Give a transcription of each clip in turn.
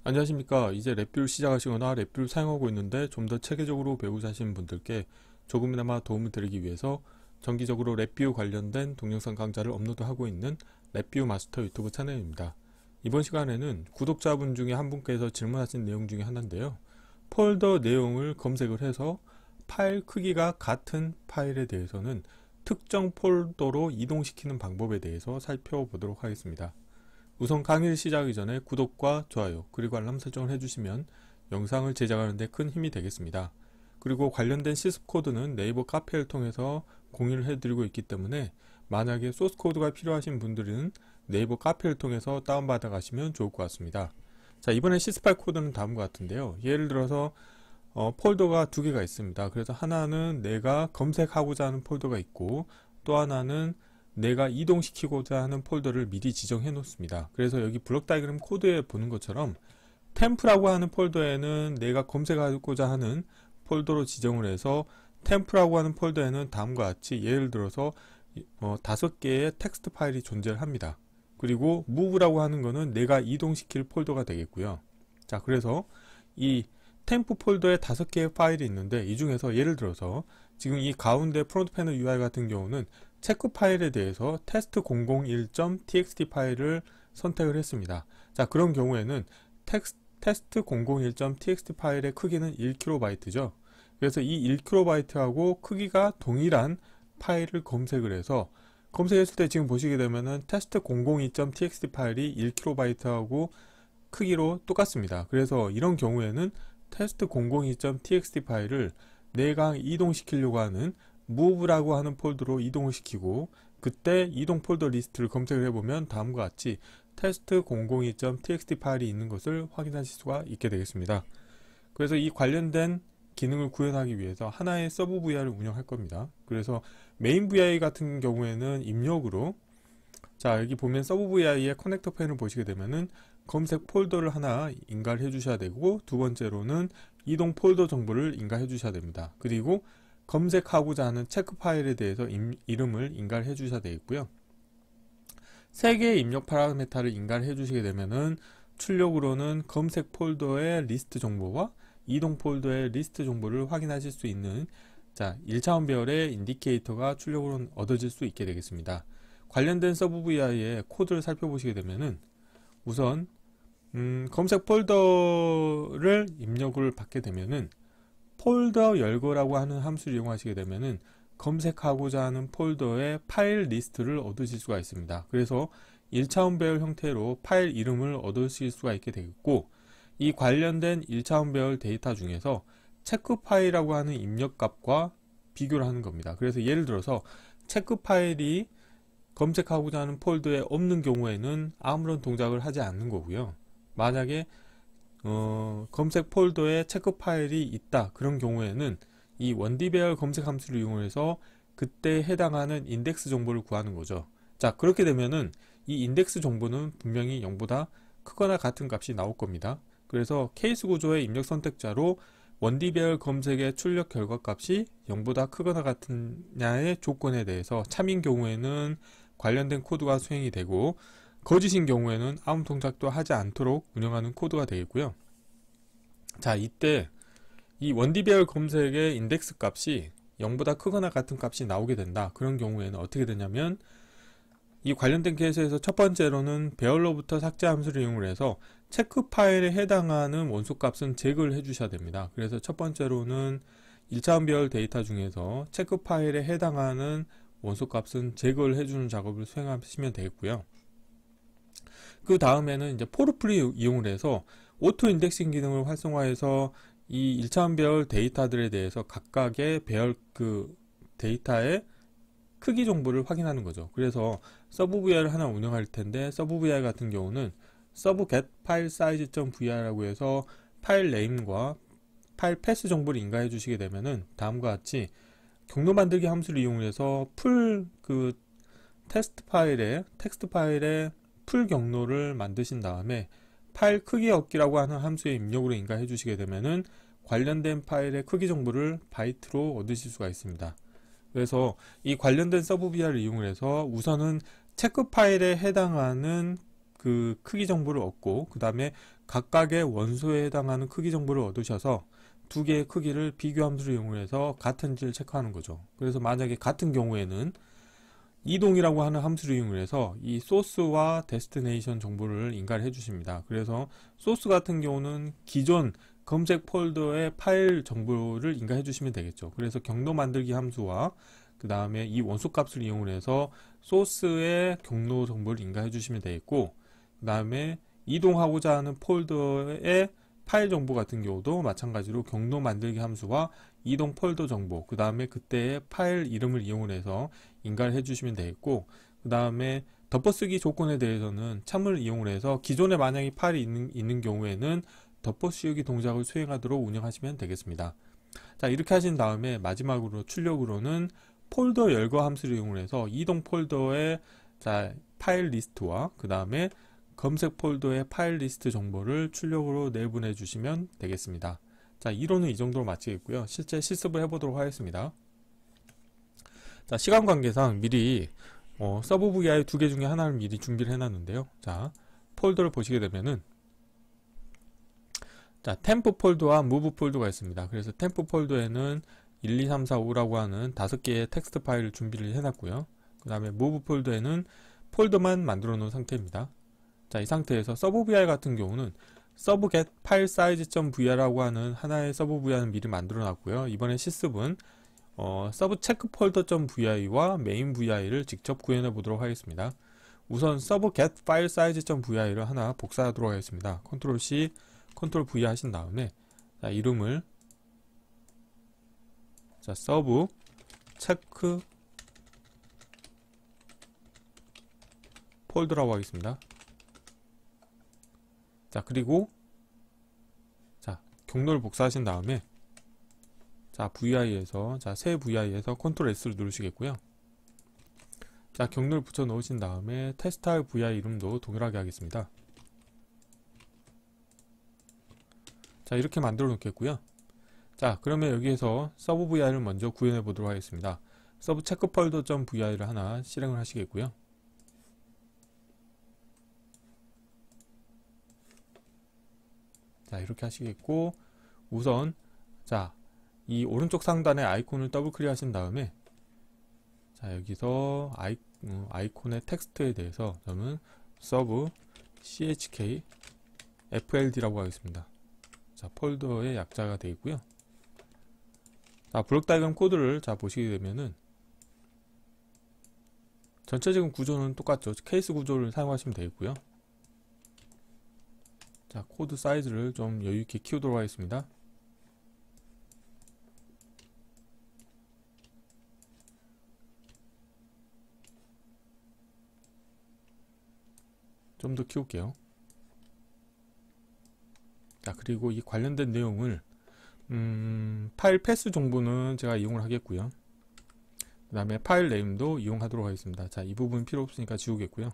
안녕하십니까. 이제 랩뷰를 시작하시거나 랩뷰를 사용하고 있는데 좀 더 체계적으로 배우자 하시는 분들께 조금이나마 도움을 드리기 위해서 정기적으로 랩뷰 관련된 동영상 강좌를 업로드하고 있는 랩뷰 마스터 유튜브 채널입니다. 이번 시간에는 구독자분 중에 한 분께서 질문하신 내용 중에 하나인데요. 폴더 내용을 검색을 해서 파일 크기가 같은 파일에 대해서는 특정 폴더로 이동시키는 방법에 대해서 살펴보도록 하겠습니다. 우선 강의를 시작하기 전에 구독과 좋아요 그리고 알람 설정을 해주시면 영상을 제작하는 데 큰 힘이 되겠습니다. 그리고 관련된 시습코드는 네이버 카페를 통해서 공유를 해드리고 있기 때문에 만약에 소스코드가 필요하신 분들은 네이버 카페를 통해서 다운받아 가시면 좋을 것 같습니다. 자, 이번에 시습할 코드는 다음과 같은데요. 예를 들어서 폴더가 두 개가 있습니다. 그래서 하나는 내가 검색하고자 하는 폴더가 있고 또 하나는 내가 이동시키고자 하는 폴더를 미리 지정해 놓습니다. 그래서 여기 블록 다이그램 코드에 보는 것처럼 템프라고 하는 폴더에는 내가 검색하고자 하는 폴더로 지정을 해서 템프라고 하는 폴더에는 다음과 같이 예를 들어서 5개의 텍스트 파일이 존재를 합니다. 그리고 move라고 하는 거는 내가 이동시킬 폴더가 되겠고요. 자, 그래서 이 템프 폴더에 5개의 파일이 있는데 이 중에서 예를 들어서 지금 이 가운데 프론트 패널 UI 같은 경우는 체크 파일에 대해서 test001.txt 파일을 선택을 했습니다. 자, 그런 경우에는 test001.txt 파일의 크기는 1KB 죠. 그래서 이 1KB하고 크기가 동일한 파일을 검색을 해서 검색했을 때 지금 보시게 되면은 test002.txt 파일이 1KB하고 크기로 똑같습니다. 그래서 이런 경우에는 test002.txt 파일을 내가 이동시키려고 하는 move라고 하는 폴더로 이동을 시키고 그때 이동 폴더 리스트를 검색을 해보면 다음과 같이 test002.txt 파일이 있는 것을 확인하실 수가 있게 되겠습니다. 그래서 이 관련된 기능을 구현하기 위해서 하나의 서브 VI를 운영할 겁니다. 그래서 메인 VI 같은 경우에는 입력으로 자, 여기 보면 서브 VI의 커넥터 펜을 보시게 되면은 검색 폴더를 하나 인가를 해 주셔야 되고 두 번째로는 이동 폴더 정보를 인가해 주셔야 됩니다. 그리고 검색하고자 하는 체크 파일에 대해서 이름을 인가를 해 주셔야 되겠고요. 3개의 입력 파라메타를 인가를 해 주시게 되면은 출력으로는 검색 폴더의 리스트 정보와 이동 폴더의 리스트 정보를 확인하실 수 있는 자 1차원 배열의 인디케이터가 출력으로 얻어질 수 있게 되겠습니다. 관련된 서브 VI의 코드를 살펴보시게 되면은 우선 검색 폴더를 입력을 받게 되면은 폴더 열거라고 하는 함수를 이용하시게 되면은 검색하고자 하는 폴더의 파일 리스트를 얻으실 수가 있습니다. 그래서 1차원 배열 형태로 파일 이름을 얻으실 수가 있게 되겠고 이 관련된 1차원 배열 데이터 중에서 체크 파일이라고 하는 입력 값과 비교를 하는 겁니다. 그래서 예를 들어서 체크 파일이 검색하고자 하는 폴더에 없는 경우에는 아무런 동작을 하지 않는 거고요. 만약에 검색 폴더에 체크 파일이 있다 그런 경우에는 이 1D 배열 검색 함수를 이용해서 그때 해당하는 인덱스 정보를 구하는 거죠. 자, 그렇게 되면은 이 인덱스 정보는 분명히 0보다 크거나 같은 값이 나올 겁니다. 그래서 케이스 구조의 입력 선택자로 1D 배열 검색의 출력 결과 값이 0보다 크거나 같으냐의 조건에 대해서 참인 경우에는 관련된 코드가 수행이 되고 거짓인 경우에는 아무 동작도 하지 않도록 운영하는 코드가 되겠고요. 자, 이때 이 1D 배열 검색의 인덱스 값이 0보다 크거나 같은 값이 나오게 된다. 그런 경우에는 어떻게 되냐면 이 관련된 케이스에서 첫 번째로는 배열로부터 삭제 함수를 이용을 해서 체크 파일에 해당하는 원소 값은 제거를 해 주셔야 됩니다. 그래서 첫 번째로는 1차원 배열 데이터 중에서 체크 파일에 해당하는 원소 값은 제거를 해주는 작업을 수행하시면 되겠고요. 그 다음에는 이제 포르플리 이용을 해서 오토 인덱싱 기능을 활성화해서 이 1차원 배열 데이터들에 대해서 각각의 배열 데이터의 크기 정보를 확인하는 거죠. 그래서 서브 VI를 하나 운영할 텐데 서브 VI 같은 경우는 서브 get file size.vir라고 해서 파일 네임과 파일 패스 정보를 인가해 주시게 되면은 다음과 같이 경로 만들기 함수를 이용해서 텍스트 파일의 풀 경로를 만드신 다음에 파일 크기 얻기라고 하는 함수의 입력으로 인가해 주시게 되면은 관련된 파일의 크기 정보를 바이트로 얻으실 수가 있습니다. 그래서 이 관련된 서브 VI를 이용을 해서 우선은 체크 파일에 해당하는 그 크기 정보를 얻고 그 다음에 각각의 원소에 해당하는 크기 정보를 얻으셔서 두 개의 크기를 비교 함수를 이용해서 같은지를 체크하는 거죠. 그래서 만약에 같은 경우에는 이동이라고 하는 함수를 이용해서 이 소스와 데스티네이션 정보를 인가를 해주십니다. 그래서 소스 같은 경우는 기존 검색 폴더의 파일 정보를 인가해 주시면 되겠죠. 그래서 경로 만들기 함수와 그 다음에 이 원소 값을 이용해서 소스의 경로 정보를 인가해 주시면 되겠고, 그 다음에 이동하고자 하는 폴더의 파일 정보 같은 경우도 마찬가지로 경로 만들기 함수와 이동 폴더 정보, 그 다음에 그때의 파일 이름을 이용해서 인가를 해주시면 되겠고, 그 다음에 덮어쓰기 조건에 대해서는 참을 이용해서 기존에 만약에 파일이 있는 경우에는 덮어씌우기 동작을 수행하도록 운영하시면 되겠습니다. 자, 이렇게 하신 다음에 마지막으로 출력으로는 폴더 열거 함수를 이용해서 이동 폴더의 파일 리스트와 그 다음에 검색 폴더의 파일 리스트 정보를 출력으로 내보내 주시면 되겠습니다. 자, 이론은 이 정도로 마치겠고요. 실제 실습을 해보도록 하겠습니다. 자, 시간 관계상 미리 서브 VI 두 개 중에 하나를 미리 준비를 해놨는데요. 자, 폴더를 보시게 되면은 자, 템프 폴더와 무브 폴더가 있습니다. 그래서 템프 폴더에는 1, 2, 3, 4, 5라고 하는 5개의 텍스트 파일을 준비를 해놨고요. 그 다음에 무브 폴더에는 폴더만 만들어 놓은 상태입니다. 자, 이 상태에서 서브 vi 같은 경우는 서브 get 파일 사이즈.vr라고 하는 하나의 서브 vi는 미리 만들어 놨고요. 이번에 실습은 서브 체크 폴더.vi와 메인 vi를 직접 구현해 보도록 하겠습니다. 우선 서브 get 파일 사이즈.vi를 하나 복사하도록 하겠습니다. 컨트롤 C, 컨트롤 V 하신 다음에 자, 이름을 자, 서브 체크 폴더라고 하겠습니다. 자, 그리고 자, 경로를 복사하신 다음에 자, VI에서 새 VI에서 컨트롤 S를 누르시겠고요. 자, 경로를 붙여 넣으신 다음에 테스트할 VI 이름도 동일하게 하겠습니다. 자, 이렇게 만들어 놓겠고요. 자, 그러면 여기에서 서브 VI를 먼저 구현해 보도록 하겠습니다. 서브 체크 폴더.vi를 하나 실행을 하시겠고요. 자, 이렇게 하시겠고, 우선 자, 이 오른쪽 상단의 아이콘을 더블 클릭 하신 다음에 자, 여기서 아이콘의 텍스트에 대해서 저는 서브 chk fld라고 하겠습니다. 자, 폴더의 약자가 되겠고요. 자, 블록 다이어그램 코드를 자, 보시게 되면은 전체적인 구조는 똑같죠. 케이스 구조를 사용하시면 되겠고요. 자, 코드 사이즈를 좀 여유있게 키우도록 하겠습니다. 좀 더 키울게요. 자, 그리고 이 관련된 내용을 파일 패스 정보는 제가 이용을 하겠고요. 그 다음에 파일 네임도 이용하도록 하겠습니다. 자, 이 부분 필요 없으니까 지우겠고요.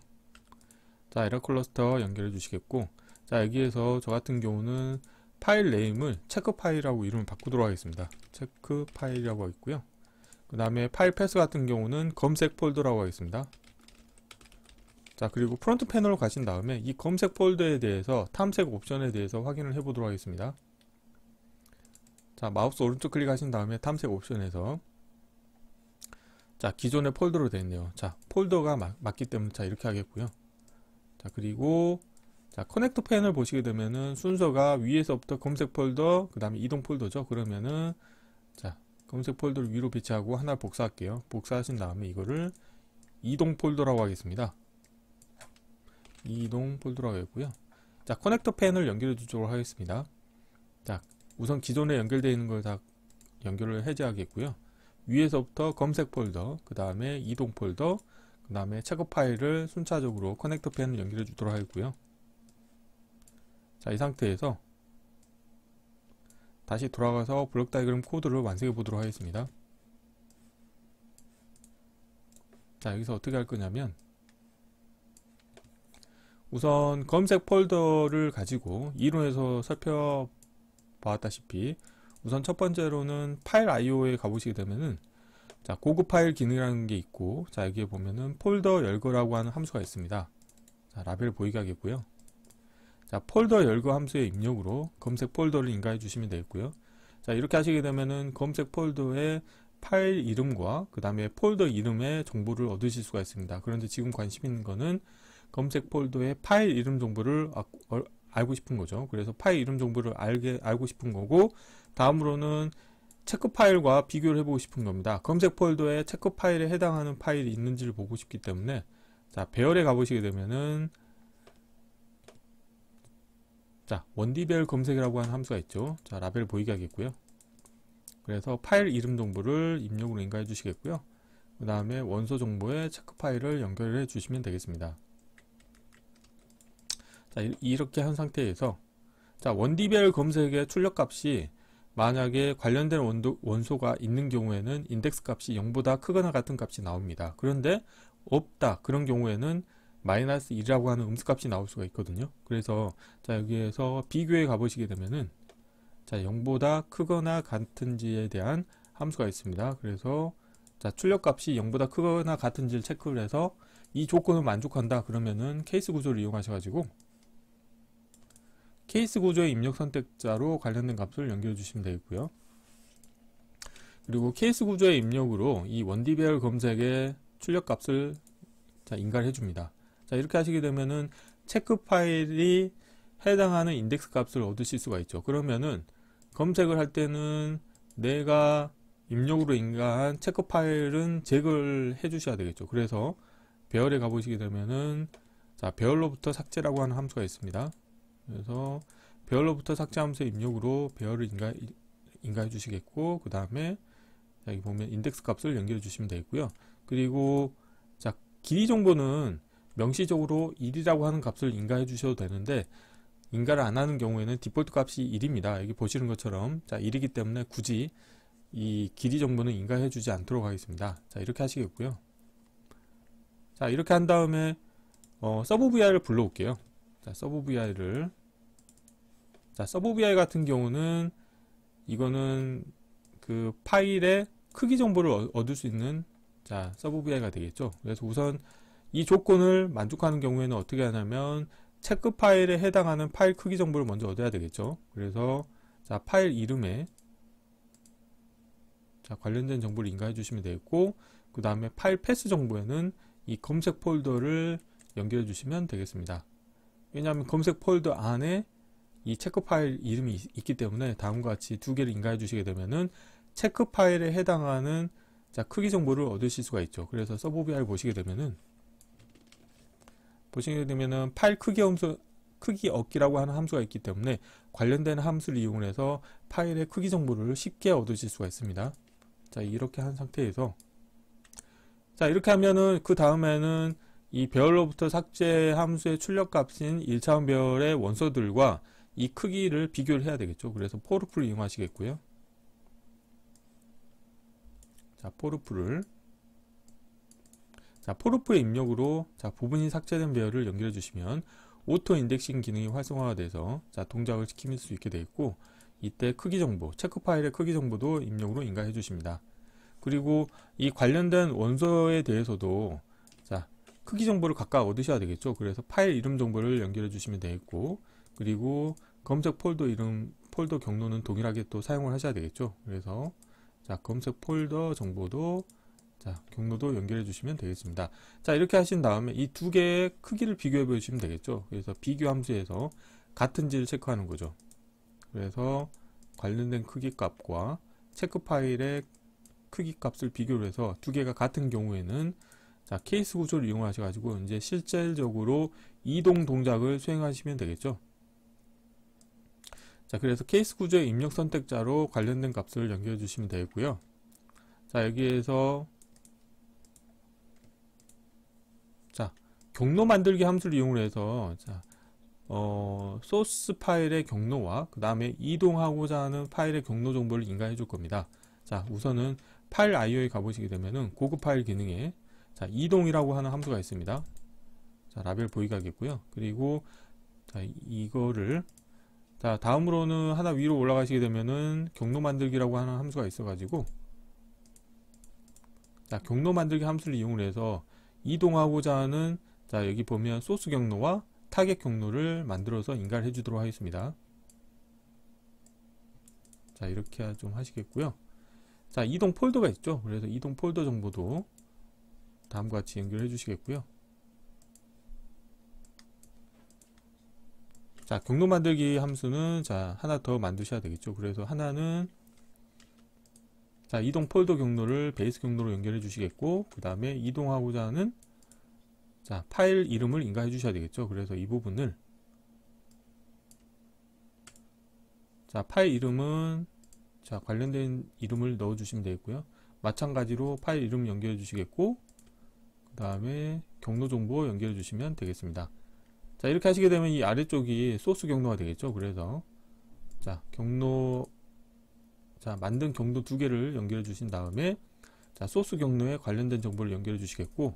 자, 에러 클러스터 연결해 주시겠고, 자, 여기에서 저 같은 경우는 파일 네임을 체크 파일이라고 이름을 바꾸도록 하겠습니다. 체크 파일이라고 하겠고요. 그 다음에 파일 패스 같은 경우는 검색 폴더라고 하겠습니다. 자, 그리고 프론트 패널로 가신 다음에 이 검색 폴더에 대해서 탐색 옵션에 대해서 확인을 해 보도록 하겠습니다. 자, 마우스 오른쪽 클릭하신 다음에 탐색 옵션에서 자, 기존의 폴더로 되어 있네요. 자, 폴더가 맞기 때문에 자, 이렇게 하겠고요. 자, 그리고 자, 커넥터 패널 보시게 되면은 순서가 위에서부터 검색 폴더, 그 다음에 이동 폴더죠. 그러면은 자, 검색 폴더를 위로 배치하고 하나 복사할게요. 복사하신 다음에 이거를 이동 폴더라고 하겠습니다. 이동 폴더라고 하겠고요. 자, 커넥터 패널 연결해 주도록 하겠습니다. 자, 우선 기존에 연결되어 있는 걸 다 연결을 해제하겠고요. 위에서부터 검색 폴더, 그 다음에 이동 폴더, 그 다음에 체크 파일을 순차적으로 커넥터 패널 연결해 주도록 하겠고요. 자, 이 상태에서 다시 돌아가서 블록 다이어그램 코드를 완성해 보도록 하겠습니다. 자, 여기서 어떻게 할 거냐면 우선 검색 폴더를 가지고 이론에서 살펴보았다시피 우선 첫 번째로는 파일 IO에 가보시게 되면은 자, 고급 파일 기능이라는 게 있고, 자, 여기에 보면은 폴더 열거라고 하는 함수가 있습니다. 자, 라벨 보이게 하겠고요. 자, 폴더 열거 함수의 입력으로 검색 폴더를 인가해 주시면 되겠고요. 자, 이렇게 하시게 되면은 검색 폴더의 파일 이름과 그 다음에 폴더 이름의 정보를 얻으실 수가 있습니다. 그런데 지금 관심 있는 거는 검색 폴더의 파일 이름 정보를 알고 싶은 거죠. 그래서 파일 이름 정보를 알고 싶은 거고, 다음으로는 체크 파일과 비교를 해보고 싶은 겁니다. 검색 폴더에 체크 파일에 해당하는 파일이 있는지를 보고 싶기 때문에, 자, 배열에 가보시게 되면은, 자, 원디배열 검색이라고 하는 함수가 있죠. 자, 라벨 보이게 하겠고요. 그래서 파일 이름 정보를 입력으로 인가해 주시겠고요. 그 다음에 원소 정보에 체크 파일을 연결해 주시면 되겠습니다. 자, 이렇게 한 상태에서, 자, 원디배열 검색의 출력 값이 만약에 관련된 원소가 있는 경우에는 인덱스 값이 0보다 크거나 같은 값이 나옵니다. 그런데 없다, 그런 경우에는 마이너스 1이라고 하는 음수값이 나올 수가 있거든요. 그래서 자, 여기에서 비교해 가보시게 되면은, 자, 0보다 크거나 같은지에 대한 함수가 있습니다. 그래서 자, 출력값이 0보다 크거나 같은지를 체크를 해서 이 조건을 만족한다 그러면은 케이스 구조를 이용하셔가지고 케이스 구조의 입력 선택자로 관련된 값을 연결해 주시면 되겠고요. 그리고 케이스 구조의 입력으로 이 원디배열 검색의 출력값을 자, 인가를 해줍니다. 자, 이렇게 하시게 되면은 체크 파일이 해당하는 인덱스 값을 얻으실 수가 있죠. 그러면은 검색을 할 때는 내가 입력으로 인가한 체크 파일은 제거를 해 주셔야 되겠죠. 그래서 배열에 가보시게 되면은, 자, 배열로부터 삭제라고 하는 함수가 있습니다. 그래서 배열로부터 삭제 함수의 입력으로 배열을 인가해 주시겠고, 그 다음에 여기 보면 인덱스 값을 연결해 주시면 되겠고요. 그리고 자, 길이 정보는 명시적으로 1이라고 하는 값을 인가해 주셔도 되는데, 인가를 안 하는 경우에는 디폴트 값이 1입니다. 여기 보시는 것처럼, 자, 1이기 때문에 굳이 이 길이 정보는 인가해 주지 않도록 하겠습니다. 자, 이렇게 하시겠고요. 자, 이렇게 한 다음에 서브 VI를 불러올게요. 자, 서브 VI를, 자, 서브 VI 같은 경우는 이거는 그 파일의 크기 정보를 얻을 수 있는, 자, 서브 VI가 되겠죠. 그래서 우선 이 조건을 만족하는 경우에는 어떻게 하냐면 체크 파일에 해당하는 파일 크기 정보를 먼저 얻어야 되겠죠. 그래서 자, 파일 이름에 자, 관련된 정보를 인가해 주시면 되겠고, 그 다음에 파일 패스 정보에는 이 검색 폴더를 연결해 주시면 되겠습니다. 왜냐하면 검색 폴더 안에 이 체크 파일 이름이 있기 때문에 다음과 같이 두 개를 인가해 주시게 되면은 체크 파일에 해당하는, 자, 크기 정보를 얻으실 수가 있죠. 그래서 서브 VI를 보시게 되면은 파일 크기 함수, 크기 얻기라고 하는 함수가 있기 때문에 관련된 함수를 이용해서 파일의 크기 정보를 쉽게 얻으실 수가 있습니다. 자, 이렇게 한 상태에서, 자, 이렇게 하면은 그 다음에는 이 배열로부터 삭제 함수의 출력값인 1차원 배열의 원소들과 이 크기를 비교를 해야 되겠죠. 그래서 포르프를 이용하시겠고요. 자, 포르프의 입력으로, 자, 부분이 삭제된 배열을 연결해 주시면 오토 인덱싱 기능이 활성화가 돼서, 자, 동작을 시킬 수 있게 되어 있고, 이때 크기 정보, 체크 파일의 크기 정보도 입력으로 인가해 주십니다. 그리고 이 관련된 원소에 대해서도, 자, 크기 정보를 각각 얻으셔야 되겠죠. 그래서 파일 이름 정보를 연결해 주시면 되겠고, 그리고 검색 폴더 이름, 폴더 경로는 동일하게 또 사용을 하셔야 되겠죠. 그래서 자, 검색 폴더 정보도, 자, 경로도 연결해 주시면 되겠습니다. 자, 이렇게 하신 다음에 이 두 개의 크기를 비교해 보시면 되겠죠. 그래서 비교 함수에서 같은지를 체크하는 거죠. 그래서 관련된 크기 값과 체크 파일의 크기 값을 비교를 해서 두 개가 같은 경우에는, 자, 케이스 구조를 이용하셔가지고 이제 실질적으로 이동 동작을 수행하시면 되겠죠. 자, 그래서 케이스 구조의 입력 선택자로 관련된 값을 연결해 주시면 되겠고요. 자, 여기에서, 자, 경로 만들기 함수를 이용해서, 자, 소스 파일의 경로와 그 다음에 이동하고자 하는 파일의 경로 정보를 인가해 줄 겁니다. 자, 우선은 파일 IO에 가보시게 되면은 고급 파일 기능에, 자, 이동이라고 하는 함수가 있습니다. 자, 라벨 보이게 하겠고요. 그리고 자, 이거를, 자, 다음으로는 하나 위로 올라가시게 되면은 경로 만들기라고 하는 함수가 있어 가지고, 자, 경로 만들기 함수를 이용을 해서 이동하고자 하는, 자, 여기 보면 소스 경로와 타겟 경로를 만들어서 인가를 해주도록 하겠습니다. 자, 이렇게 좀 하시겠고요. 자, 이동 폴더가 있죠. 그래서 이동 폴더 정보도 다음과 같이 연결해 주시겠고요. 자, 경로 만들기 함수는 자, 하나 더 만드셔야 되겠죠. 그래서 하나는 자, 이동 폴더 경로를 베이스 경로로 연결해 주시겠고, 그 다음에 이동하고자 하는 자, 파일 이름을 인가해 주셔야 되겠죠. 그래서 이 부분을 자, 파일 이름은 자, 관련된 이름을 넣어 주시면 되겠고요. 마찬가지로 파일 이름 연결해 주시겠고, 그 다음에 경로 정보 연결해 주시면 되겠습니다. 자, 이렇게 하시게 되면 이 아래쪽이 소스 경로가 되겠죠. 그래서 자, 경로 자, 만든 경로 두 개를 연결해 주신 다음에 자, 소스 경로에 관련된 정보를 연결해 주시겠고,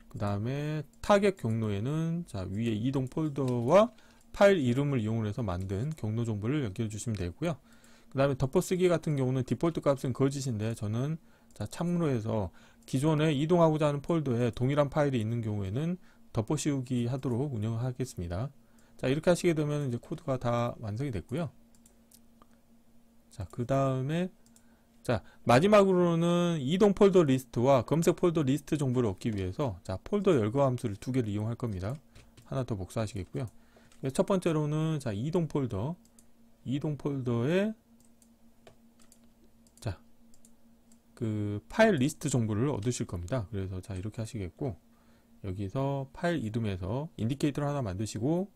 그 다음에 타겟 경로에는 자, 위에 이동 폴더와 파일 이름을 이용해서 만든 경로 정보를 연결해 주시면 되고요. 그 다음에 덮어쓰기 같은 경우는 디폴트 값은 거짓인데, 저는 자, 참고해서 기존에 이동하고자 하는 폴더에 동일한 파일이 있는 경우에는 덮어씌우기 하도록 운영하겠습니다. 자, 이렇게 하시게 되면 이제 코드가 다 완성이 됐고요. 자, 그 다음에 자, 마지막으로는 이동 폴더 리스트와 검색 폴더 리스트 정보를 얻기 위해서 자, 폴더 열거 함수를 두 개를 이용할 겁니다. 하나 더 복사하시겠고요. 첫 번째로는 자, 이동 폴더에 자, 그 파일 리스트 정보를 얻으실 겁니다. 그래서 자, 이렇게 하시겠고, 여기서 파일 이름에서 인디케이터를 하나 만드시고,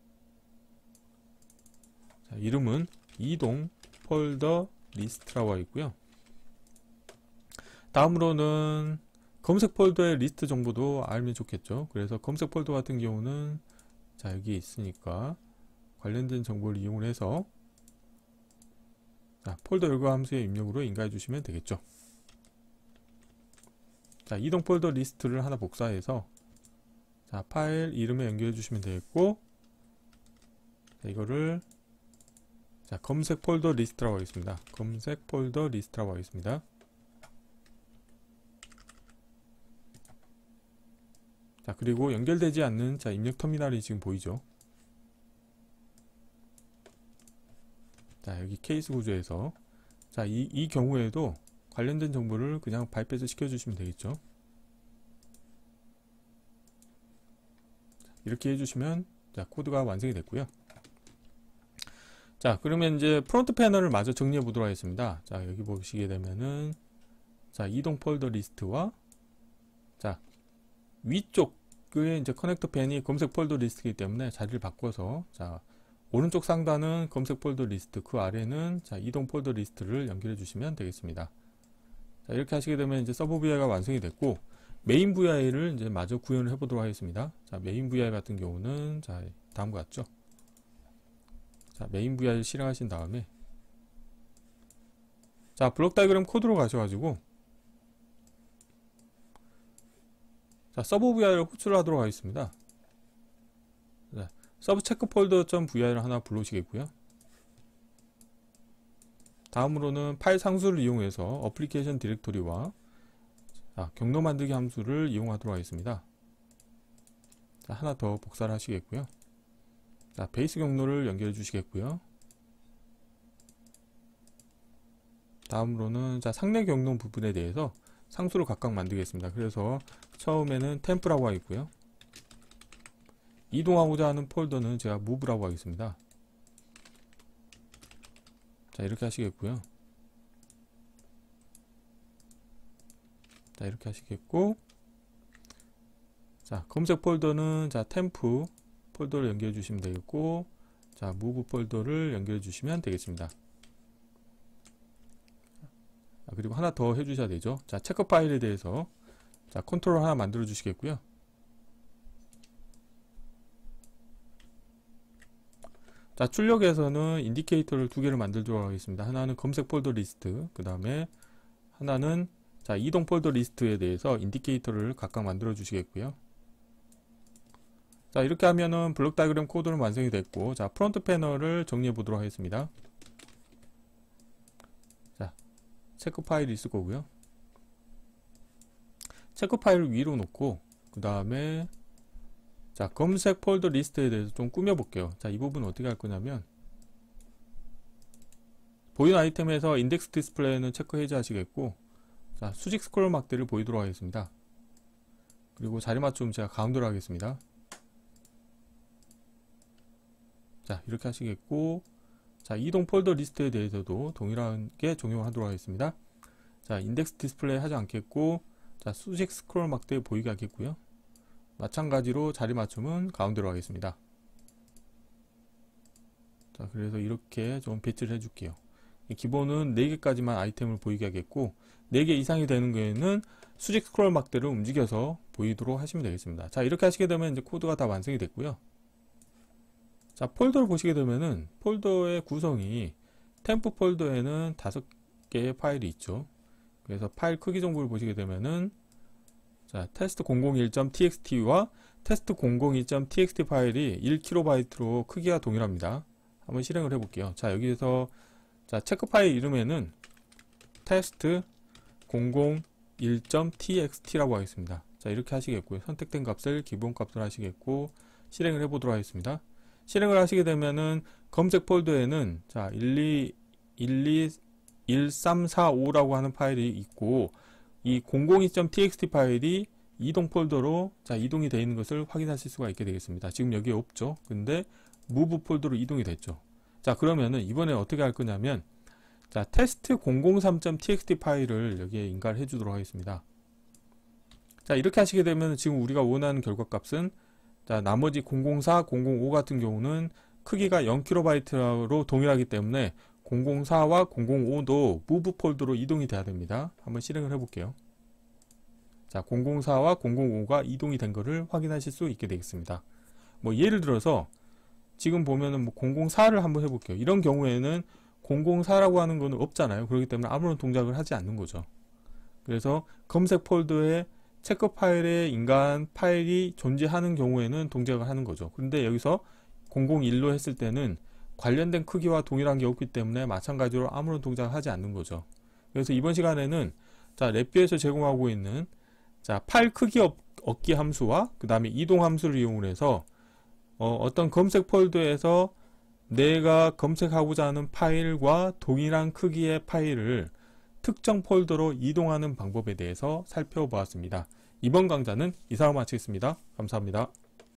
자, 이름은 이동 폴더 리스트라고 하어 있고요. 다음으로는 검색 폴더의 리스트 정보도 알면 좋겠죠. 그래서 검색 폴더 같은 경우는 자, 여기 있으니까 관련된 정보를 이용해서 자, 폴더 열거 함수의 입력으로 인가해 주시면 되겠죠. 자, 이동 폴더 리스트를 하나 복사해서 자, 파일 이름에 연결해 주시면 되겠고, 자, 이거를 자, 검색 폴더 리스트라고 하겠습니다. 검색 폴더 리스트라고 하겠습니다. 자, 그리고 연결되지 않는 자, 입력 터미널이 지금 보이죠. 자, 여기 케이스 구조에서 자, 이 경우에도 관련된 정보를 그냥 바이패스 시켜주시면 되겠죠. 이렇게 해주시면 자, 코드가 완성이 됐고요. 자, 그러면 이제 프론트 패널을 마저 정리해 보도록 하겠습니다. 자, 여기 보시게 되면은 자, 이동 폴더 리스트와 자, 위쪽의 이제 커넥터 펜이 검색 폴더 리스트이기 때문에 자리를 바꿔서 자, 오른쪽 상단은 검색 폴더 리스트, 그 아래는 자, 이동 폴더 리스트를 연결해 주시면 되겠습니다. 자, 이렇게 하시게 되면 이제 서브 VI가 완성이 됐고, 메인 VI를 이제 마저 구현을 해 보도록 하겠습니다. 자, 메인 VI 같은 경우는 자, 다음과 같죠. 자, 메인 VI를 실행하신 다음에 자, 블록 다이그램 코드로 가셔가지고 자, 서브 VI를 호출을 하도록 하겠습니다. 자, 서브 체크 폴더.vi를 하나 불러오시겠고요. 다음으로는 파일 상수를 이용해서 어플리케이션 디렉토리와 자, 경로 만들기 함수를 이용하도록 하겠습니다. 자, 하나 더 복사를 하시겠고요. 자, 베이스 경로를 연결해 주시겠고요. 다음으로는 자, 상내 경로 부분에 대해서 상수를 각각 만들겠습니다. 그래서 처음에는 템프라고 하겠고요. 이동하고자 하는 폴더는 제가 move라고 하겠습니다. 자, 이렇게 하시겠고요. 자, 이렇게 하시겠고, 자, 검색 폴더는 자, 템프 폴더를 연결해 주시면 되겠고, 자, move 폴더를 연결해 주시면 되겠습니다. 그리고 하나 더 해주셔야 되죠. 자, 체크 파일에 대해서 자, 컨트롤 하나 만들어 주시겠고요. 자, 출력에서는 인디케이터를 두 개를 만들도록 하겠습니다. 하나는 검색 폴더 리스트, 그 다음에 하나는 자, 이동 폴더 리스트에 대해서 인디케이터를 각각 만들어 주시겠고요. 자, 이렇게 하면은 블록 다이그램 코드는 완성이 됐고, 자, 프론트 패널을 정리해 보도록 하겠습니다. 자, 체크 파일이 있을 거고요. 체크 파일을 위로 놓고, 그 다음에 자, 검색 폴더 리스트에 대해서 좀 꾸며볼게요. 자, 이 부분 어떻게 할 거냐면, 보이는 아이템에서 인덱스 디스플레이는 체크 해제하시겠고, 자, 수직 스크롤 막대를 보이도록 하겠습니다. 그리고 자리 맞춤 제가 가운데로 하겠습니다. 자, 이렇게 하시겠고, 자, 이동 폴더 리스트에 대해서도 동일하게 적용하도록 하겠습니다. 자, 인덱스 디스플레이 하지 않겠고, 자, 수직 스크롤 막대 보이게 하겠고요. 마찬가지로 자리 맞춤은 가운데로 하겠습니다. 자, 그래서 이렇게 좀 배치를 해줄게요. 기본은 4개까지만 아이템을 보이게 하겠고, 4개 이상이 되는 경우에는 수직 스크롤 막대를 움직여서 보이도록 하시면 되겠습니다. 자, 이렇게 하시게 되면 이제 코드가 다 완성이 됐고요. 자, 폴더를 보시게 되면은 폴더의 구성이 템프 폴더에는 5개의 파일이 있죠. 그래서 파일 크기 정보를 보시게 되면은, 자, test001.txt와 test002.txt 파일이 1KB로 크기가 동일합니다. 한번 실행을 해볼게요. 자, 여기에서 자, 체크 파일 이름에는 test001.txt라고 하겠습니다. 자, 이렇게 하시겠고요. 선택된 값을 기본값으로 하시겠고, 실행을 해보도록 하겠습니다. 실행을 하시게 되면은 검색 폴더에는 자, 1345라고 하는 파일이 있고, 이 002.txt 파일이 이동 폴더로 자, 이동이 되어 있는 것을 확인하실 수가 있게 되겠습니다. 지금 여기에 없죠. 근데 move 폴더로 이동이 됐죠. 자, 그러면은 이번에 어떻게 할 거냐면, 자, test003.txt 파일을 여기에 인가를 해 주도록 하겠습니다. 자, 이렇게 하시게 되면 지금 우리가 원하는 결과값은, 자, 나머지 004, 005 같은 경우는 크기가 0KB로 동일하기 때문에 004와 005도 move 폴더로 이동이 돼야 됩니다. 한번 실행을 해볼게요. 자, 004와 005가 이동이 된 것을 확인하실 수 있게 되겠습니다. 뭐 예를 들어서 지금 보면은 뭐 004를 한번 해볼게요. 이런 경우에는 004라고 하는 거는 없잖아요. 그렇기 때문에 아무런 동작을 하지 않는 거죠. 그래서 검색 폴더에 체크 파일에 인간 파일이 존재하는 경우에는 동작을 하는 거죠. 그런데 여기서 001로 했을 때는 관련된 크기와 동일한 게 없기 때문에 마찬가지로 아무런 동작을 하지 않는 거죠. 그래서 이번 시간에는 자, 랩뷰에서 제공하고 있는 자, 파일 크기 얻기 함수와 그 다음에 이동 함수를 이용해서 어떤 검색 폴더에서 내가 검색하고자 하는 파일과 동일한 크기의 파일을 특정 폴더로 이동하는 방법에 대해서 살펴보았습니다. 이번 강좌는 이상으로 마치겠습니다. 감사합니다.